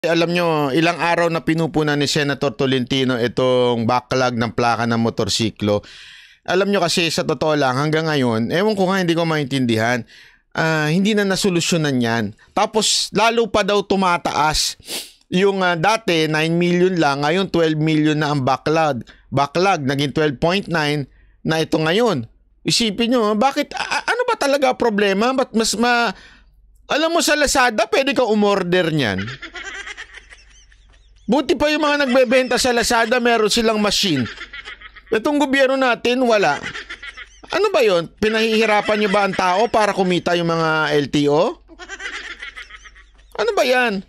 Alam nyo, ilang araw na pinupunan ni Senator Tolentino itong backlog ng plaka ng motorsiklo. Alam nyo kasi sa totoo lang hanggang ngayon, ewan ko nga hindi ko maintindihan, hindi na nasolusyonan yan. Tapos lalo pa daw tumataas yung dati 9 million lang, ngayon 12 million na ang backlog. Backlog, naging 12.9 na ito ngayon. Isipin nyo, bakit, ano ba talaga problema? Ba't alam mo sa Lazada, pwede kang umorder niyan. Buti pa yung mga nagbebenta sa Lazada, meron silang machine. Itong gobyerno natin, wala. Ano ba yon? Pinahihirapan nyo ba ang tao para kumita yung mga LTO? Ano ba yan?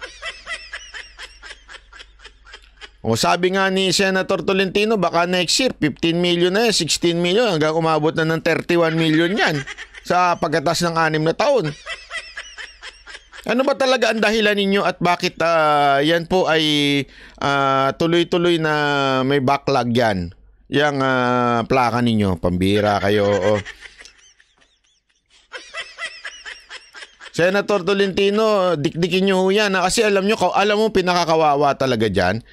O sabi nga ni Senator Tolentino, baka next year, 15 million na yan, 16 million, hanggang umabot na ng 31 million yan sa pagkatas ng 6 na taon. Ano ba talaga ang dahilan ninyo at bakit yan po ay tuloy-tuloy na may backlog yan? Yang plaka ninyo, pambira kayo. Oh. Senator Tolentino, dikdikin nyo yan. Kasi alam mo pinakakawawa talaga dyan.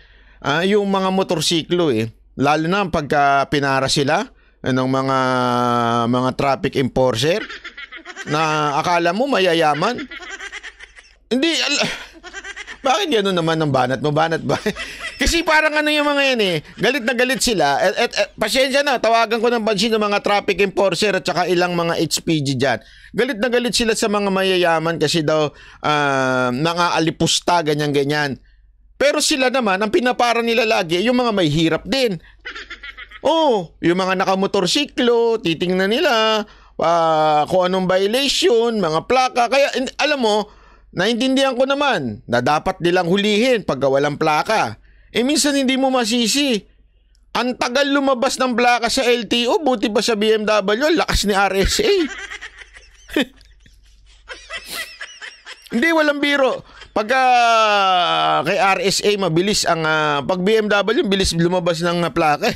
Yung mga motorsiklo lalo na pagka pinara sila ng mga traffic enforcer na akala mo mayayaman. Hindi, bakit gano'n naman ang banat mo? Banat ba? Kasi parang ano yung mga yan galit na galit sila. Pasensya na, tawagan ko ng pansin ng mga traffic enforcer at saka ilang mga HPG dyan. Galit na galit sila sa mga mayayaman kasi daw nangaalipusta, ganyan-ganyan. Pero sila naman, ang pinapara nila lagi, yung mga may hirap din. Yung mga nakamotorsiklo, titingnan nila kung anong violation, mga plaka. Kaya, alam mo, naintindihan ko naman na dapat nilang hulihin pagka walang plaka. Minsan hindi mo masisi. Ang tagal lumabas ng plaka sa LTO, buti pa sa BMW, lakas ni RSA. Hindi, walang biro. Pagka kay RSA, mabilis ang pag BMW, bilis lumabas ng plaka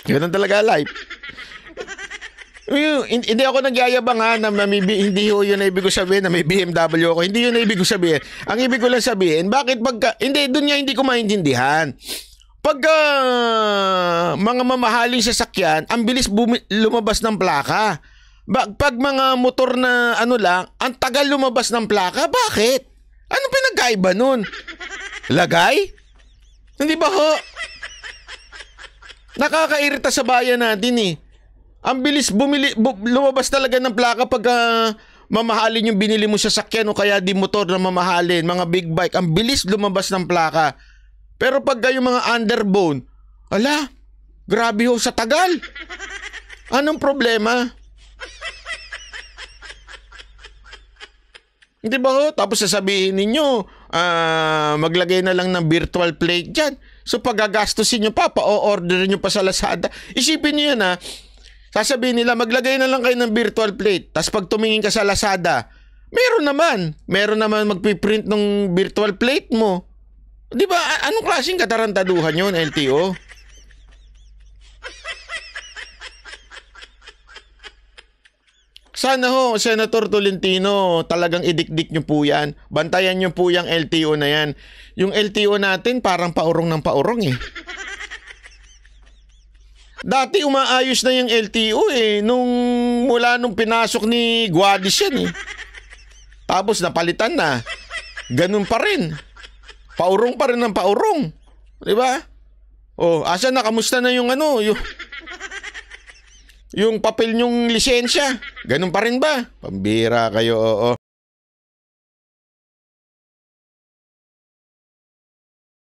Ganun talaga life. Hindi ako nagyayabang na hindi yun na ibig ko sabihin na may BMW ako. Hindi yun na ibig ko sabihin. Ang ibig ko lang sabihin, bakit doon nga hindi ko maintindihan. Pagka mga mamahaling sasakyan, ang bilis lumabas ng plaka. Pag mga motor na ang tagal lumabas ng plaka, bakit? Ano pinagkaiba nun? Lagay? Hindi ba ho? Nakakairita sa bayan natin Ang bilis lumabas talaga ng plaka pag mamahalin yung binili mo sa sakyan o kaya di motor na mamahalin, mga big bike. Ang bilis lumabas ng plaka. Pero pag yung mga underbone, grabe ho sa tagal. Anong problema? Hindi ba ho? Tapos sasabihin ninyo, maglagay na lang ng virtual plate dyan. So pagagastusin nyo pa-orderin nyo pa sa Lazada. Isipin nyo yan sasabihin nila, maglagay na lang kayo ng virtual plate. Tapos pag tumingin ka sa Lazada, meron naman magpiprint ng virtual plate mo. Di ba? Anong klaseng katarantaduhan yun, LTO? Sana ho, Senator Tolentino, talagang idikdik nyo po yan. Bantayan nyo po yung LTO na yan. Yung LTO natin parang paurong ng paurong Dati umaayos na yung LTO mula nung pinasok ni Guadis yan Tapos napalitan na. Ganun pa rin. Paurong pa rin ng paurong. Di ba? Asa na? Kamusta na yung yung papel nyong lisensya? Ganun pa rin ba? Pambira kayo, oo.